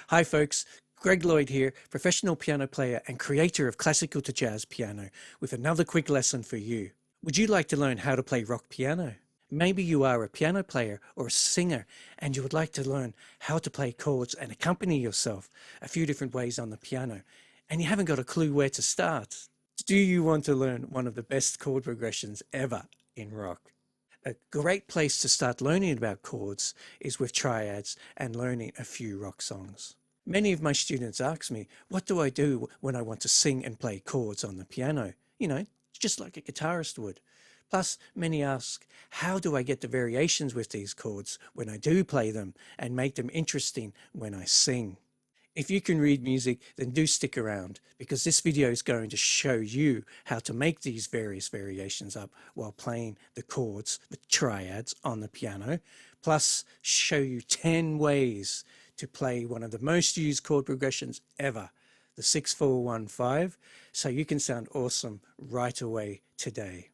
Hi folks, Greg Lloyd here, professional piano player and creator of classical to jazz piano, with another quick lesson for you. Would you like to learn how to play rock piano? Maybe you are a piano player or a singer and you would like to learn how to play chords and accompany yourself a few different ways on the piano, and you haven't got a clue where to start. Do you want to learn one of the best chord progressions ever in rock? A great place to start learning about chords is with triads and learning a few rock songs. Many of my students ask me, what do I do when I want to sing and play chords on the piano? You know, just like a guitarist would. Plus, many ask, how do I get the variations with these chords when I do play them and make them interesting when I sing? If you can read music, then do stick around, because this video is going to show you how to make these various variations up while playing the chords, the triads on the piano, plus show you 10 ways to play one of the most used chord progressions ever, the 6-4-1-5, so you can sound awesome right away today.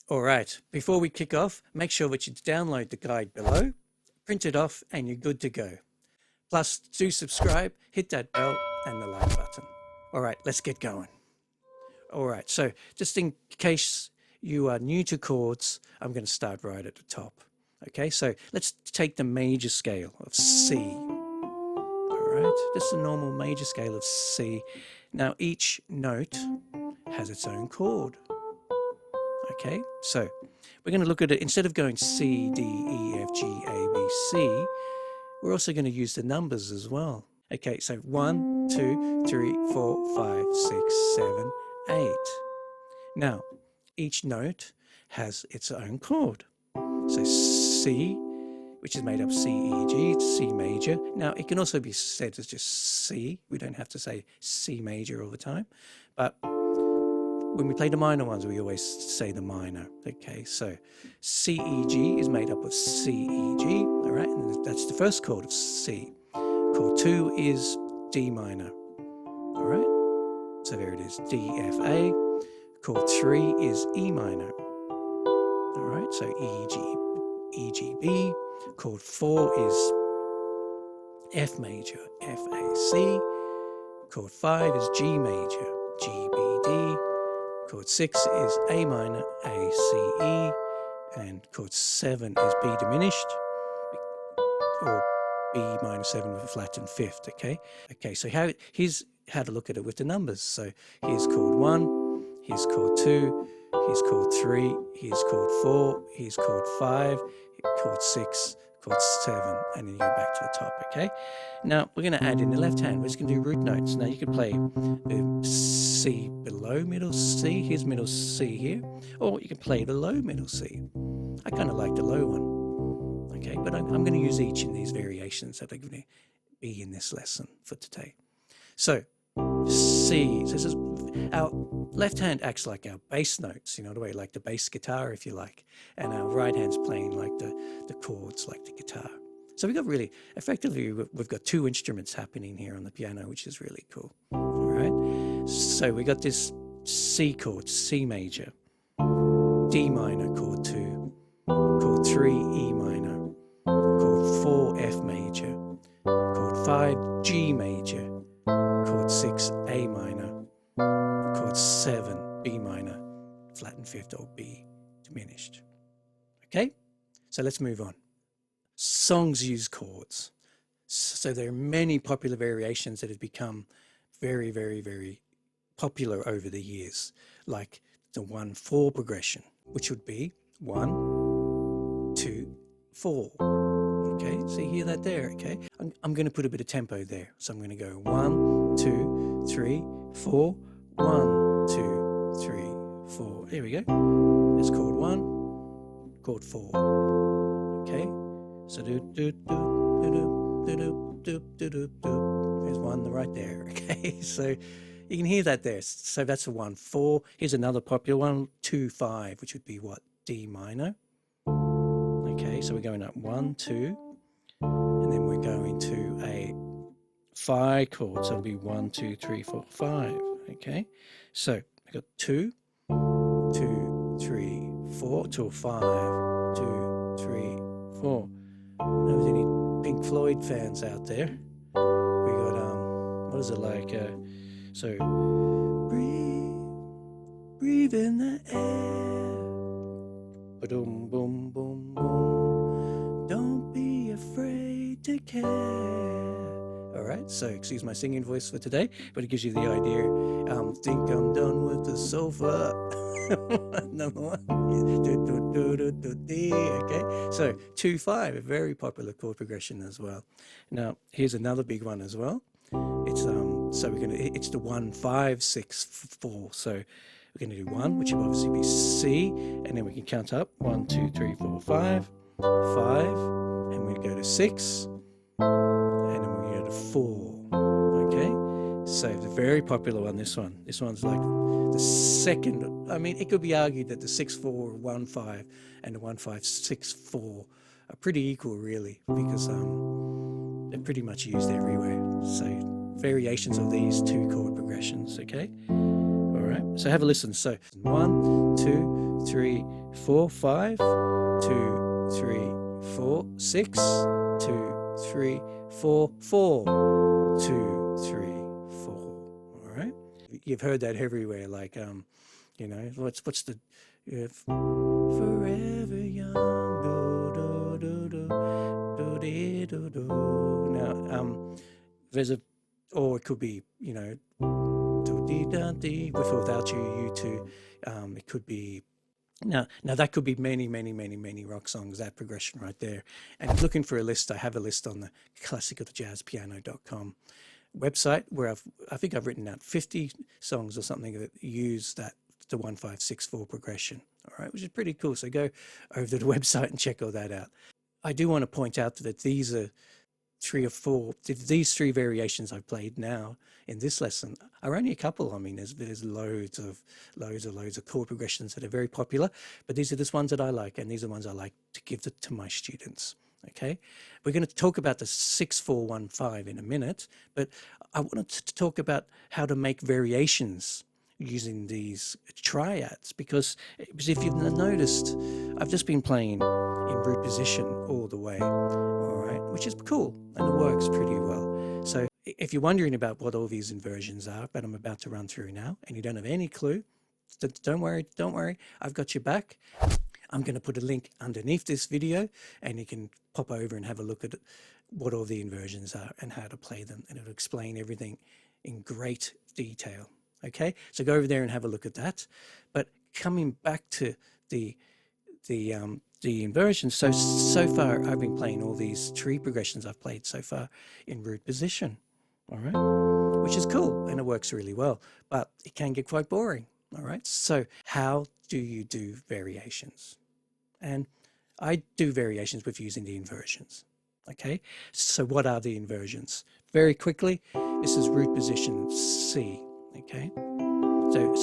All right, before we kick off, make sure that you download the guide below, print it off, and you're good to go. Plus, do subscribe, hit that bell and the like button. All right, let's get going. All right, so just in case you are new to chords, I'm going to start right at the top. Okay, so let's take the major scale of C. All right, just a normal major scale of C. Now, each note has its own chord. Okay, so we're going to look at it, instead of going C, D, E, F, G, A, B, C, we're also going to use the numbers as well. Okay, so 1, 2, 3, 4, 5, 6, 7, 8. Now, each note has its own chord. So C, which is made up C, E, G, it's C major. Now, it can also be said as just C. We don't have to say C major all the time, but when we play the minor ones, we always say the minor. Okay, so C, E, G is made up of C, E, G, all right, and that's the first chord of C. Chord 2 is D minor, all right, so there it is, D, F, A. Chord 3 is E minor, all right, so E, G, B. Chord 4 is F major, F, A, C. Chord 5 is G major, G, B, D. Chord 6 is A minor, A, C, E, and chord 7 is B diminished, or B minor 7 with a flattened fifth, okay? Okay, so here's how to look at it with the numbers. So here's chord 1, here's chord 2, here's chord 3, here's chord 4, here's chord 5, chord 6, chord 7, and then you go back to the top, okay? Now, we're going to add in the left hand. We're just going to do root notes. Now, you can play the C below middle C. Here's middle C here. Or you can play the low middle C. I kind of like the low one, okay? But I'm going to use each in these variations that are going to be in this lesson for today. So, C. So this is, our left hand acts like our bass notes, you know, the way like the bass guitar, if you like, and our right hand's playing like the chords, like the guitar. So we've got really, effectively, we've got two instruments happening here on the piano, which is really cool. All right. So we got this C chord, C major, D minor, chord 2, chord 3, E minor, chord 4, F major, chord 5, G major, chord 6, A minor, chord 7, B minor, flattened fifth, or B diminished. Okay, so let's move on. Songs use chords. So there are many popular variations that have become very, very, very popular over the years, like the 1-4 progression, which would be 1, 2, 4. Okay, so you hear that there, okay? I'm going to put a bit of tempo there. So I'm going to go 1, 2, 3, 4, 1, 2, 3, 4. There we go. There's chord 1, chord 4. Okay, so do do do do do do do do do do. There's one right there. Okay, so you can hear that there. So that's a 1-4. Here's another popular one, 2-5, which would be what? D minor. Okay, so we're going up 1, 2, and then we're going to phi chord, so it'll be 1, 2, 3, 4, 5. Okay, so I got 2, 2, 3, 4 to a 5, 2, 3, 4. Now, there's any Pink Floyd fans out there? We got what is it like? So breathe in the air. Boom, boom, boom, boom. Don't be afraid to care. All right, so excuse my singing voice for today, but it gives you the idea. Think I'm done with the sofa. Number one. Okay, so 2, 5, a very popular chord progression as well. Now, here's another big one as well. It's it's the 1, 5, 6, 4. So we're going to do 1, which will obviously be C, and then we can count up 1, 2, 3, 4, 5, 5, and we go to 6, and then we go to 4. Okay, so the very popular one, this one. This one's like the second. I mean, it could be argued that the 6, 4, 1, 5 and the 1, 5, 6, 4 are pretty equal, really, because they're pretty much used everywhere. So variations of these 2 chord progressions. Okay. All right, so have a listen. So 1, 2, 3, 4, 5, 2, 3, 4, 6, 2, 3, 4, 4, 2, 3, 4. All right, you've heard that everywhere. Like you know, what's the forever young, do do do do do do do. Now there's a, or it could be, you know, with or without you two. It could be now that could be many rock songs, that progression right there. And looking for a list, I have a list on the classicaljazzpiano.com website where I think I've written out 50 songs or something that use the 1, 5, 6, 4 progression. All right, which is pretty cool. So go over to the website and check all that out. I do want to point out that these are 3 or 4. These 3 variations I've played now in this lesson are only a couple. I mean, there's loads of chord progressions that are very popular, but these are the ones that I like, and these are the ones I like to give to my students. Okay, we're going to talk about the 6, 4, 1, 5 in a minute, but I wanted to talk about how to make variations using these triads, because if you've noticed, I've just been playing in root position all the way, all right, which is cool, and it works pretty well. So if you're wondering about what all these inversions are that I'm about to run through now, and you don't have any clue, don't worry, I've got your back. I'm going to put a link underneath this video, and you can pop over and have a look at what all the inversions are and how to play them, and it'll explain everything in great detail. Okay, so go over there and have a look at that. But coming back to the inversions, so far I've been playing all these 3 progressions I've played so far in root position, all right, which is cool, and it works really well, but it can get quite boring. All right, so how do you do variations? And I do variations with using the inversions. Okay, so what are the inversions? Very quickly, this is root position C. Okay, so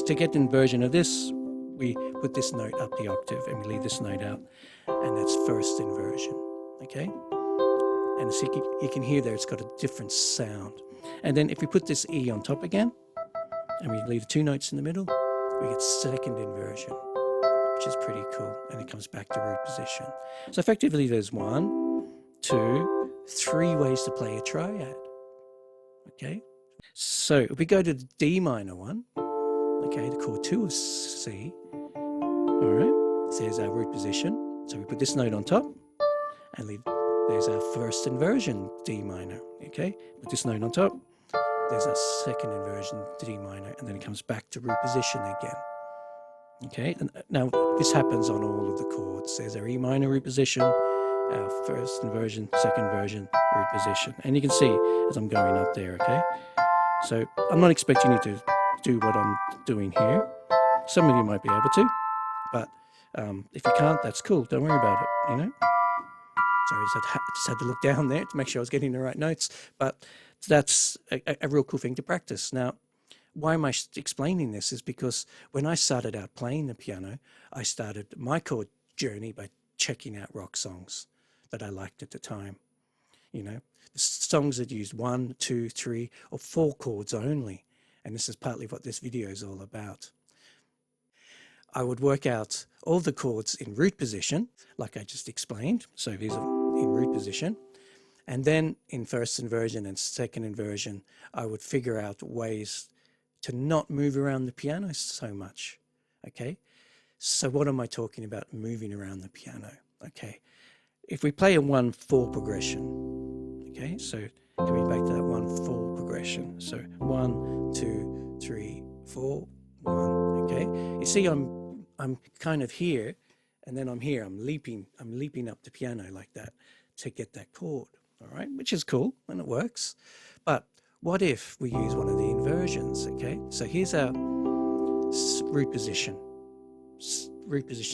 to get the inversion of this, we put this note up the octave and we leave this note out, and that's first inversion. Okay, and so you can hear there it's got a different sound. And then if we put this E on top again, and we leave 2 notes in the middle, we get second inversion, which is pretty cool, and it comes back to root position. So effectively there's 1, 2, 3 ways to play a triad. Okay, so if we go to the D minor one, okay, the chord 2 of C, all right, there's our root position. So we put this note on top and there's our first inversion, D minor. Okay, put this note on top, there's our second inversion, D minor, and then it comes back to root position again. Okay, and now this happens on all of the chords. There's our E minor root position, our first inversion, second inversion, root position. And you can see as I'm going up there, okay? So I'm not expecting you to do what I'm doing here. Some of you might be able to, but if you can't, that's cool. Don't worry about it, you know? Sorry, I just had to look down there to make sure I was getting the right notes, but that's a real cool thing to practice. Now, why am I explaining this is because when I started out playing the piano, I started my chord journey by checking out rock songs that I liked at the time. you know, songs that use 1, 2, 3, or 4 chords only. And this is partly what this video is all about. I would work out all the chords in root position, like I just explained. So these are in root position. And then in first inversion and second inversion, I would figure out ways to not move around the piano so much. Okay. So what am I talking about moving around the piano? Okay. If we play a 1-4 progression, okay, so coming back to that 1-4 progression. So 1, 2, 3, 4, 1, okay. You see, I'm kind of here, and then I'm here. I'm leaping up the piano like that to get that chord. All right, which is cool and it works. But what if we use one of the inversions? Okay, so here's our root position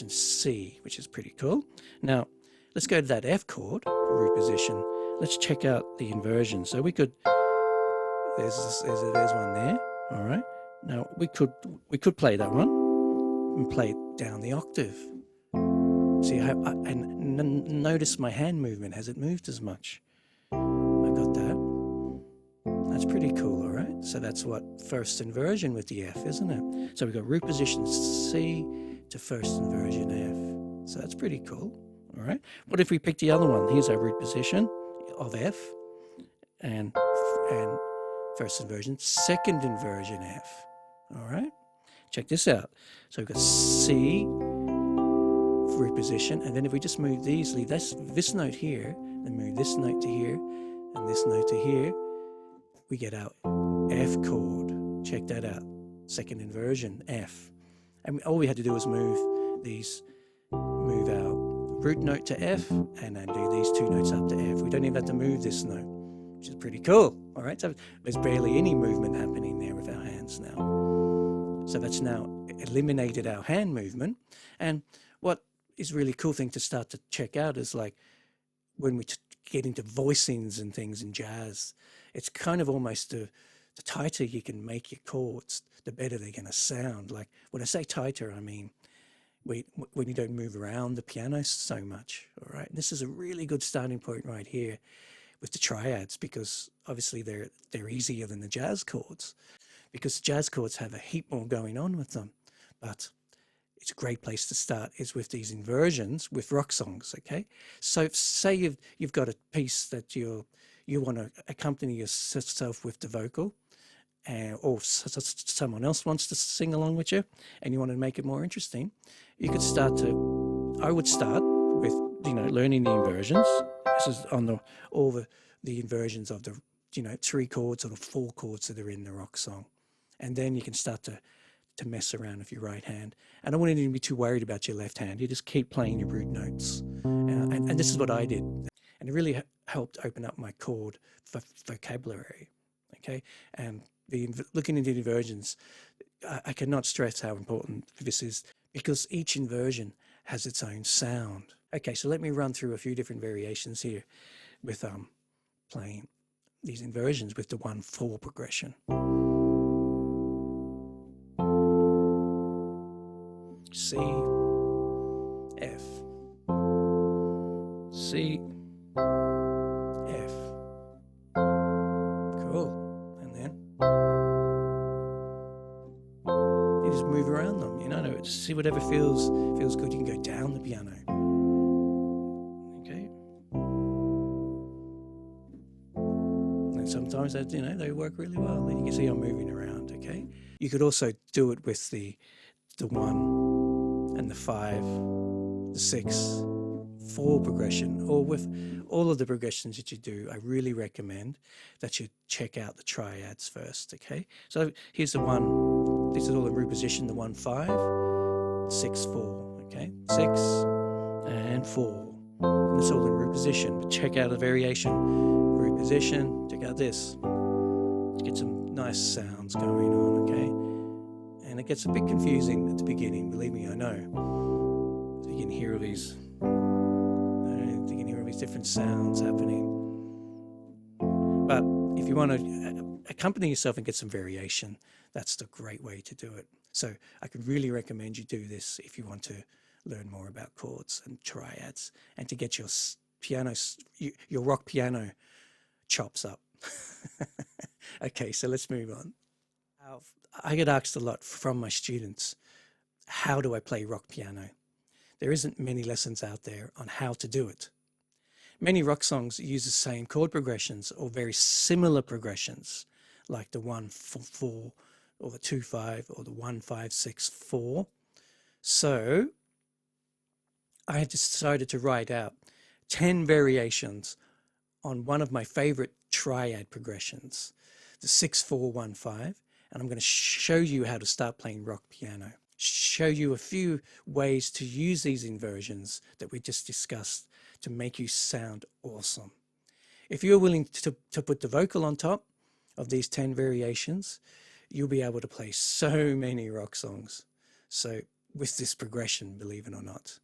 C, which is pretty cool. Now let's go to that F chord, root position. Let's check out the inversion. So we could, there's one there. All right. Now we could play that one and play it down the octave. See how, and notice my hand movement. Has it moved as much? I got that. That's pretty cool. All right. So that's what first inversion with the F, isn't it? So we've got root position C to first inversion F. So that's pretty cool. All right. What if we pick the other one? Here's our root position of F and first inversion, second inversion F. All right. Check this out. So we've got C, root position, and then if we just move these, leave this note here, and move this note to here, and this note to here, we get our F chord. Check that out. Second inversion, F. And all we had to do was move our root note to F, and then do these 2 notes up to F. We don't even have to move this note, which is pretty cool. All right, so there's barely any movement happening there with our hands now. So that's now eliminated our hand movement. And what is really cool thing to start to check out is like when we get into voicings and things in jazz, it's kind of almost the tighter you can make your chords, the better they're going to sound. Like when I say tighter, I mean when you don't move around the piano so much. All right, this is a really good starting point right here with the triads, because obviously they're easier than the jazz chords, because the jazz chords have a heap more going on with them. But it's a great place to start is with these inversions with rock songs. Okay, so say you've got a piece that you want to accompany yourself with the vocal, or someone else wants to sing along with you, and you want to make it more interesting. You could I would start with learning the inversions. This is on all the inversions of the 3 chords or the 4 chords that are in the rock song, and then you can start to mess around with your right hand. And I wouldn't even be too worried about your left hand. You just keep playing your root notes. And this is what I did. And it really helped open up my chord vocabulary. Okay. And looking into the inversions, I cannot stress how important this is, because each inversion has its own sound. Okay. So let me run through a few different variations here with playing these inversions with the 1-4 progression. C, F, C, F. Cool. And then you just move around them, just see whatever feels good. You can go down the piano. Okay. And sometimes they work really well. And you can see I'm moving around. Okay. You could also do it with the 1 and the 5, the 6, 4 progression, or with all of the progressions that you do. I really recommend that you check out the triads first. Okay, so here's the 1. This is all in root position. The 1, 5, 6, 4. Okay, 6 and 4. And it's all in root position. But check out the variation. Root position. Check out this. Get some nice sounds going on. Okay. And it gets a bit confusing at the beginning, believe me, I know. So you can hear all these different sounds happening. But if you want to accompany yourself and get some variation, that's the great way to do it. So I could really recommend you do this if you want to learn more about chords and triads, and to get your your rock piano chops up. Okay, so let's move on. I get asked a lot from my students, how do I play rock piano? There isn't many lessons out there on how to do it. Many rock songs use the same chord progressions or very similar progressions, like the 1-4 or the 2-5 or the 1-5-6-4. So I had decided to write out 10 variations on one of my favorite triad progressions, the 6-4-1-5, and I'm going to show you how to start playing rock piano. Show you a few ways to use these inversions that we just discussed to make you sound awesome. If you're willing to put the vocal on top of these 10 variations, you'll be able to play so many rock songs. So with this progression, believe it or not.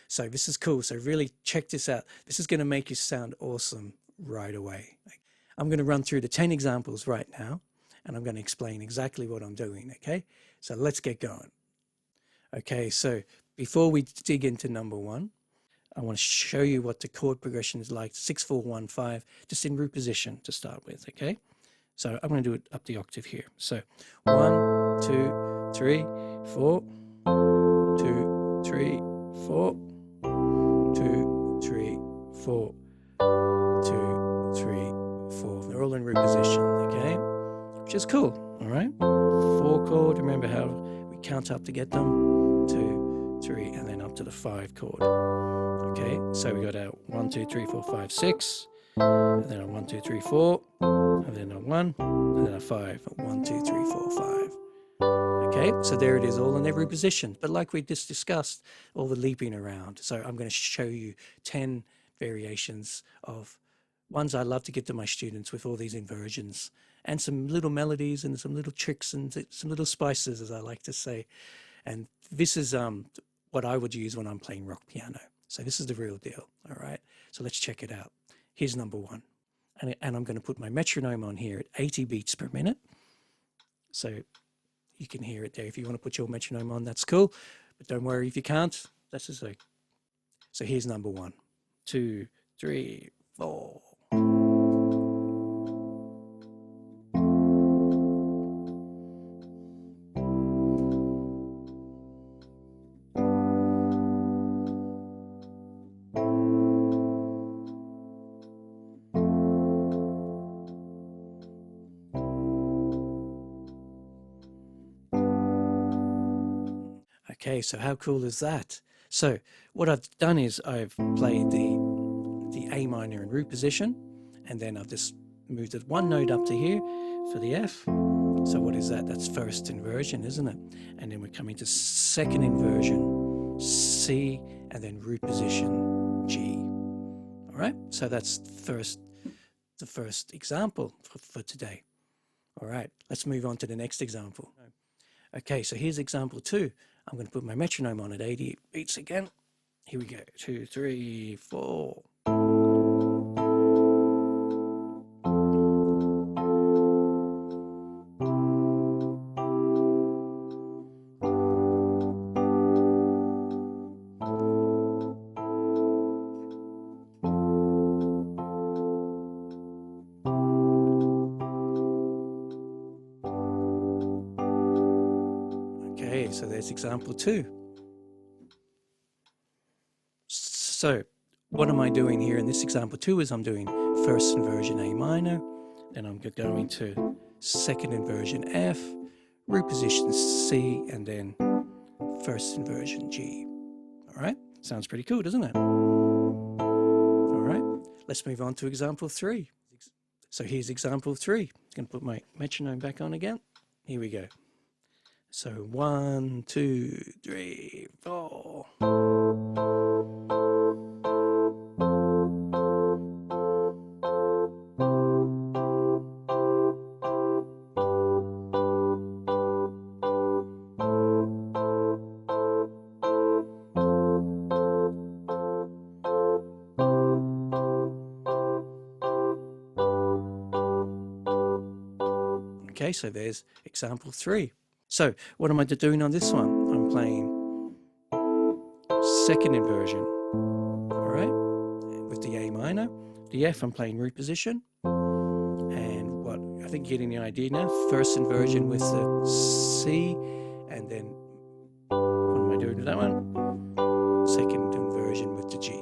So this is cool. So really check this out. This is going to make you sound awesome right away. I'm going to run through the 10 examples right now, and I'm going to explain exactly what I'm doing. Okay, so let's get going. Okay, so before we dig into number one, I want to show you what the chord progression is like, 6-4-1-5, just in root position to start with, okay? So I'm going to do it up the octave here. So 1, 2, 3, 4, 2, 3, 4, 2, 3, 4, 2, 3, 4. They're all in root position, okay? Which is cool, all right? 4 chord, remember how we count up to get them? 2, 3, and then up to the 5 chord. Okay, so we got our 1, 2, 3, 4, 5, 6, and then a 1, 2, 3, 4, and then a 1, and then a 5. 1, 2, 3, 4, 5. Okay, so there it is, all in every position. But like we just discussed, all the leaping around. So I'm going to show you 10 variations of ones I love to give to my students with all these inversions and some little melodies and some little tricks and some little spices, as I like to say. And this is what I would use when I'm playing rock piano. So this is the real deal, all right? So let's check it out. Here's number one. And I'm going to put my metronome on here at 80 beats per minute. So you can hear it there. If you want to put your metronome on, that's cool. But don't worry if you can't. That's just like. So here's number 1, 2, 3, 4. Okay, so how cool is that? So what I've done is I've played the A minor in root position, and then I've just moved it 1 note up to here for the F. So what is that? That's first inversion, isn't it? And then we're coming to second inversion, C, and then root position, G. All right, so that's the first example for today. All right, let's move on to the next example. Okay, so here's example 2. I'm going to put my metronome on at 80 beats again. Here we go. 2, 3, 4. Okay, so there's example 2. So what am I doing here in this example 2 is I'm doing first inversion A minor, then I'm going to second inversion F, root position C, and then first inversion G. All right, sounds pretty cool, doesn't it? All right, let's move on to example 3. So here's example 3. I'm going to put my metronome back on again. Here we go. So 1, 2, 3, 4. Okay, so there's example 3. So what am I doing on this one? I'm playing second inversion, all right, with the A minor. The F, I'm playing root position. And what, I think you're getting the idea now. First inversion with the C, and then, what am I doing with that one? Second inversion with the G.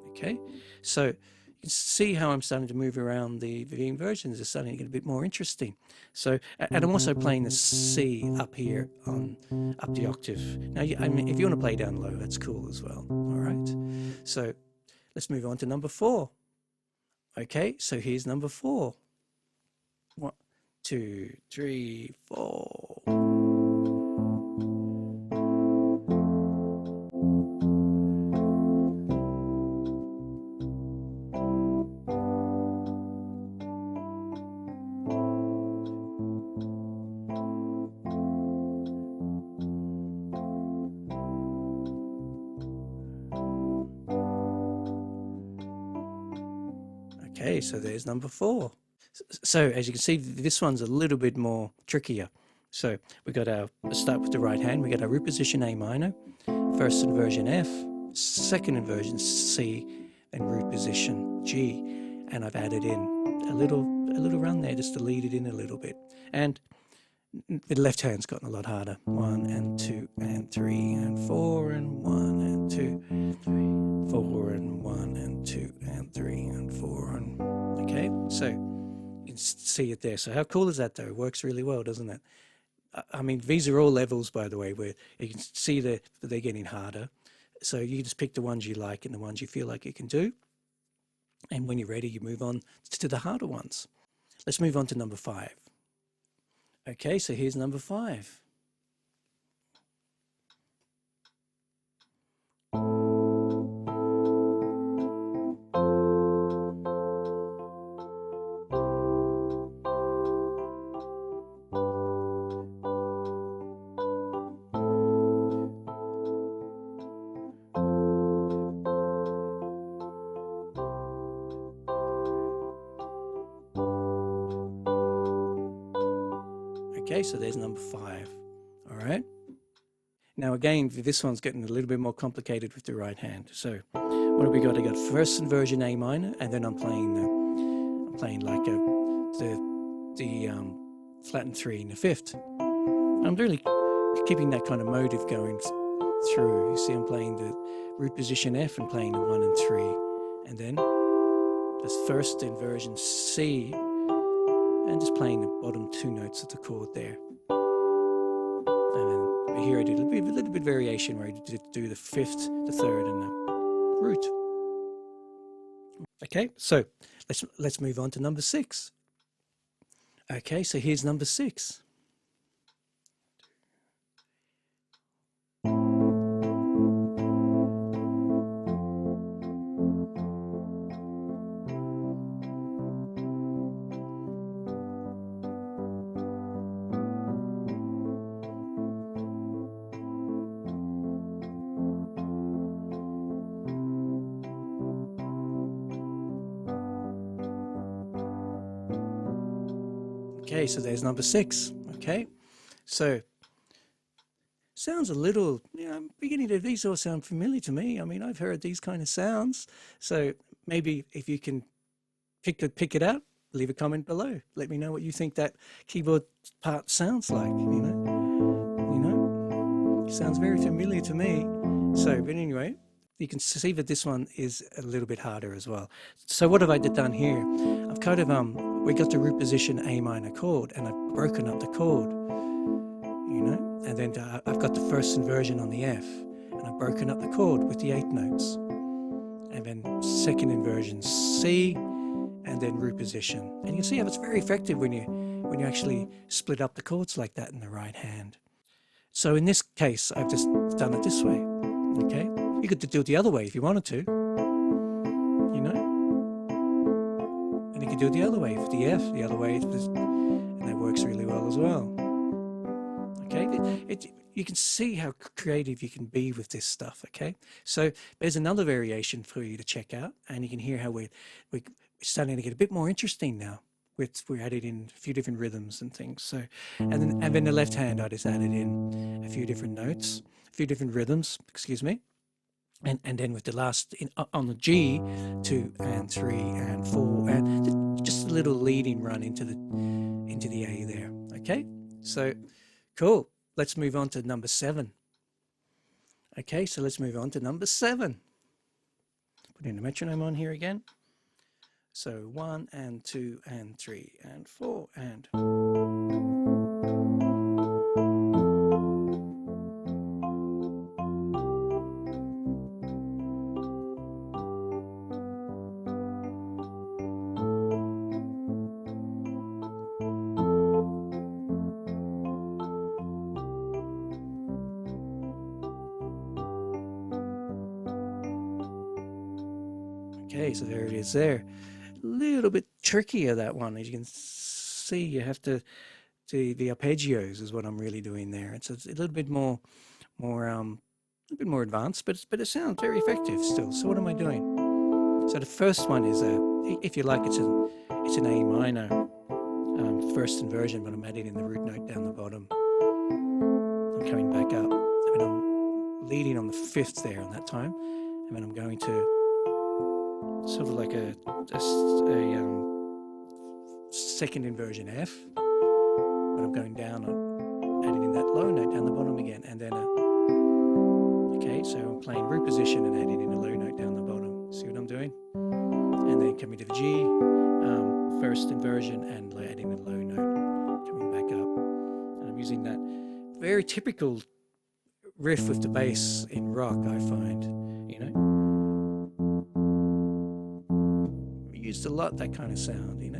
Okay, so you can see how I'm starting to move around the inversions. It's starting to get a bit more interesting. So, and I'm also playing the C up here on up the octave. Now, I mean, if you want to play down low, that's cool as well. All right. So let's move on to number 4. Okay, so here's number 4. 1, 2, 3, 4. Okay, so there's number 4. So as you can see, this one's a little bit more trickier. So we got our, let's start with the right hand. We got our root position A minor, first inversion F, second inversion C, and root position G. And I've added in a little run there just to lead it in a little bit. And the left hand's gotten a lot harder. 1 and 2 and 3 and 4 and 1 and 2, 3, 4 and 1 and 2 and 3 and 4 and, okay, so you can see it there. So how cool is that though? It works really well, doesn't it? I mean, these are all levels, by the way, where you can see that they're getting harder. So you just pick the ones you like and the ones you feel like you can do. And when you're ready, you move on to the harder ones. Let's move on to number 5. Okay, so here's number 5. Okay, so there's number 5. All right. Now again, this one's getting a little bit more complicated with the right hand. So what have we got? I got first inversion A minor, and then I'm playing like the flattened 3 in the 5th. I'm really keeping that kind of motive going through. You see, I'm playing the root position F and playing the 1 and 3, and then the first inversion C, and just playing the bottom 2 notes of the chord there. And then here I do a little bit variation where I do the 5th, the 3rd, and the root. Okay, so let's move on to number 6. Okay, so here's number 6. Okay, so there's number 6. Okay, so sounds a little, I'm beginning to, these all sound familiar to me. I mean, I've heard these kind of sounds. So maybe if you can pick it out, leave a comment below. Let me know what you think that keyboard part sounds like. It sounds very familiar to me. So, but anyway, you can see that this one is a little bit harder as well. So what have I done here? I've kind of we got the root position A minor chord, and I've broken up the chord, and then I've got the first inversion on the F, and I've broken up the chord with the 8 notes, and then second inversion C, and then root position. And you can see how it's very effective when you actually split up the chords like that in the right hand. So in this case, I've just done it this way. Okay, you could do it the other way if you wanted to, and you could do it the other way for the F, the other way, and that works really well as well. Okay, you can see how creative you can be with this stuff. Okay, so there's another variation for you to check out, and you can hear how we're starting to get a bit more interesting now. We added in a few different rhythms and things. So, and then the left hand, I just added in a few different notes, a few different rhythms. Excuse me. And then with the last on the G, 2 and 3 and 4, and just a little leading run into the A there. Okay, so cool. Let's move on to number 7. Okay, so let's move on to number 7. Putting the metronome on here again. So 1 and 2 and 3 and 4 and. Okay, so there it is there. A little bit trickier, that one. As you can see, you have to do the arpeggios is what I'm really doing there. It's a little bit more a bit more advanced, but it sounds very effective still. So what am I doing? So the first one is if you like, it's an A minor first inversion, but I'm adding in the root note down the bottom. I'm coming back up. I mean, I'm leading on the 5th there on that time, and then I'm going to sort of like a second inversion F, but I'm going down on adding in that low note down the bottom again, and then okay, so I'm playing root position and adding in a low note down the bottom. See what I'm doing? And then coming to the G, first inversion, and adding a low note, coming back up, and I'm using that very typical riff with the bass in rock. I find, you know, used a lot, that kind of sound, you know.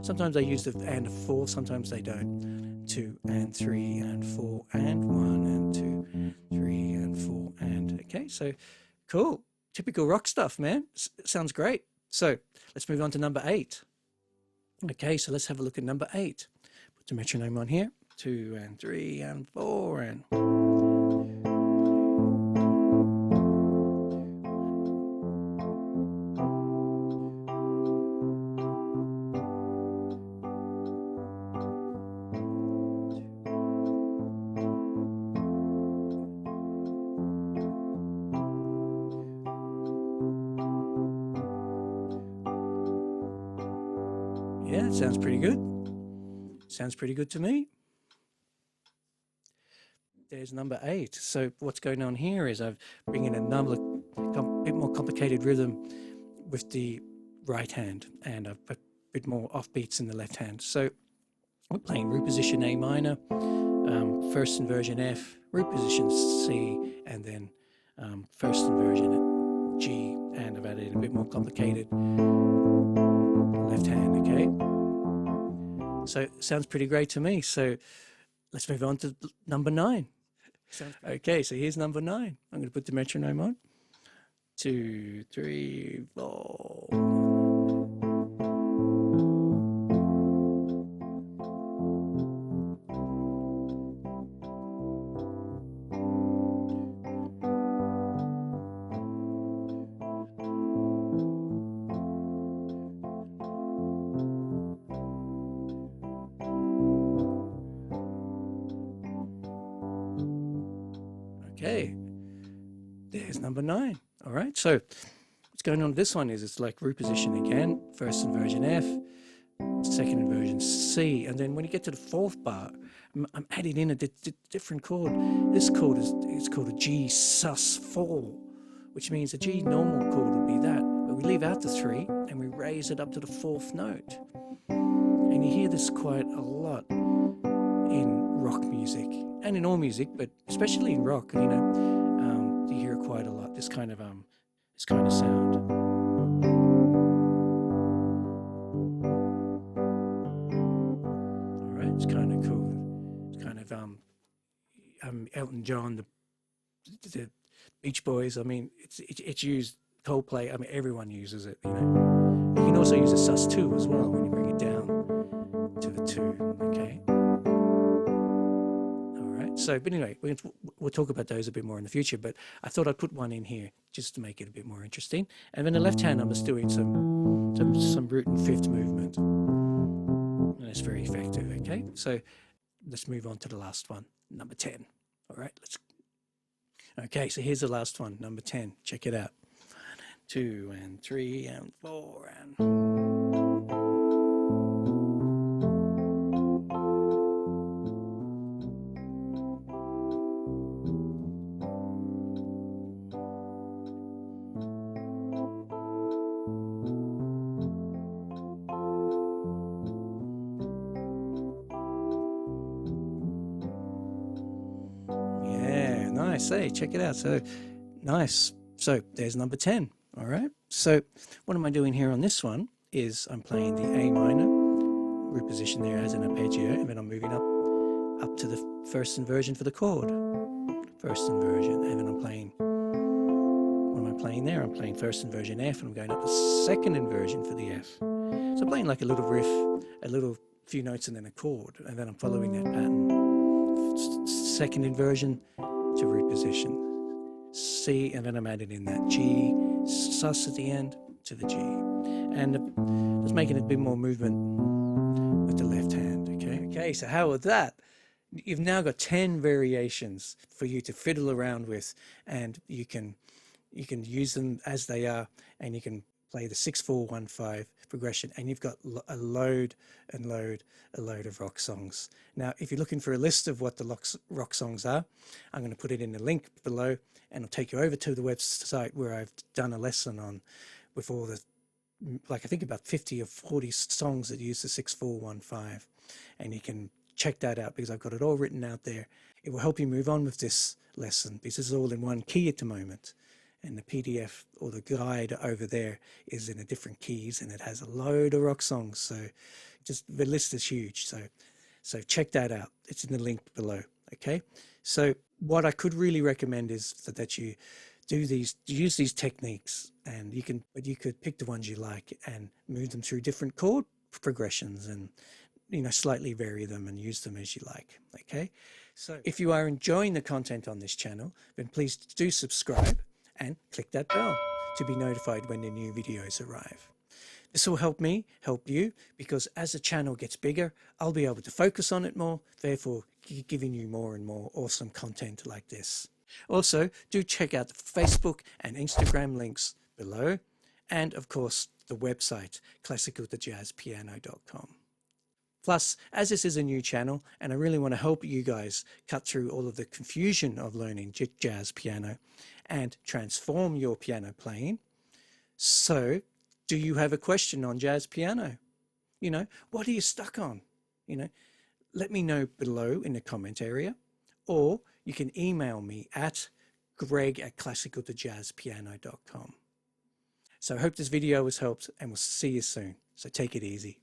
Sometimes they use the and a 4, sometimes they don't. 2 and 3 and 4 and 1 and 2, 3 and 4 and okay, so cool, typical rock stuff, man. Sounds great. So let's move on to number 8. Okay, so let's have a look at number 8. Put the metronome on here. 2 and 3 and 4 and. Yeah, it sounds pretty good. Sounds pretty good to me. There's number 8. So what's going on here is I've bring in another bit more complicated rhythm with the right hand, and I've a bit more offbeats in the left hand. So we're playing root position A minor, first inversion F, root position C, and then first inversion G, and I've added a bit more complicated left hand. Okay, so it sounds pretty great to me. So let's move on to number 9. Okay, so here's number 9. I'm going to put the metronome on. 2, 3, 4. Okay, there's number 9. All right, so what's going on with this one is it's like root position again, first inversion F, second inversion C, and then when you get to the 4th bar, I'm adding in a different chord. This chord is called a G sus4, which means a G normal chord would be that, but we leave out the 3 and we raise it up to the 4th note. And you hear this quite a lot in rock music and in all music, but especially in rock, you know, you hear it quite a lot. This kind of sound. All right, it's kind of cool. It's kind of Elton John, the Beach Boys. I mean, it's used. Coldplay. I mean, everyone uses it. You know, you can also use a sus2 as well when you bring it down to the 2. Okay. So, but anyway, we'll talk about those a bit more in the future, but I thought I'd put one in here just to make it a bit more interesting. And then the left hand, I'm just doing some root and 5th movement. And it's very effective, okay? So let's move on to the last one, number 10. All right, Okay, so here's the last one, number 10. Check it out. 2 and 3 and 4 and... Yeah, nice. Hey, check it out. So nice. So there's number 10. All right. So what am I doing here on this one is I'm playing the A minor, reposition there as an arpeggio, and then I'm moving up to the first inversion for the chord. First inversion, and then I'm playing, what am I playing there? I'm playing first inversion F, and I'm going up the second inversion for the F. So I'm playing like a little riff, a little few notes and then a chord, and then I'm following that pattern. Second inversion to reposition C, and then I'm adding in that G, sus at the end to the G, and just making a bit more movement with the left hand. Okay, so how was that? You've now got 10 variations for you to fiddle around with, and you can use them as they are, and you can play the 6-4-1-5 progression, and you've got a load of rock songs. Now, if you're looking for a list of what the rock songs are, I'm going to put it in the link below, and it'll take you over to the website where I've done a lesson on with all the, like I think about 50 or 40 songs that use the 6-4-1-5, and you can check that out because I've got it all written out there. It will help you move on with this lesson because it's all in one key at the moment. And the PDF or the guide over there is in a different keys, and it has a load of rock songs. So just the list is huge. So check that out. It's in the link below. Okay. So what I could really recommend is that you use these techniques, and you could pick the ones you like and move them through different chord progressions, and slightly vary them and use them as you like. Okay. So if you are enjoying the content on this channel, then please do subscribe and click that bell to be notified when the new videos arrive. This will help me help you, because as the channel gets bigger, I'll be able to focus on it more, therefore giving you more and more awesome content like this. Also, do check out the Facebook and Instagram links below, and of course the website classicaltojazzpiano.com. Plus, as this is a new channel and I really want to help you guys cut through all of the confusion of learning jazz piano and transform your piano playing. So, do you have a question on jazz piano? What are you stuck on? Let me know below in the comment area, or you can email me at greg@classicaltojazzpiano.com. So I hope this video has helped, and we'll see you soon. So take it easy.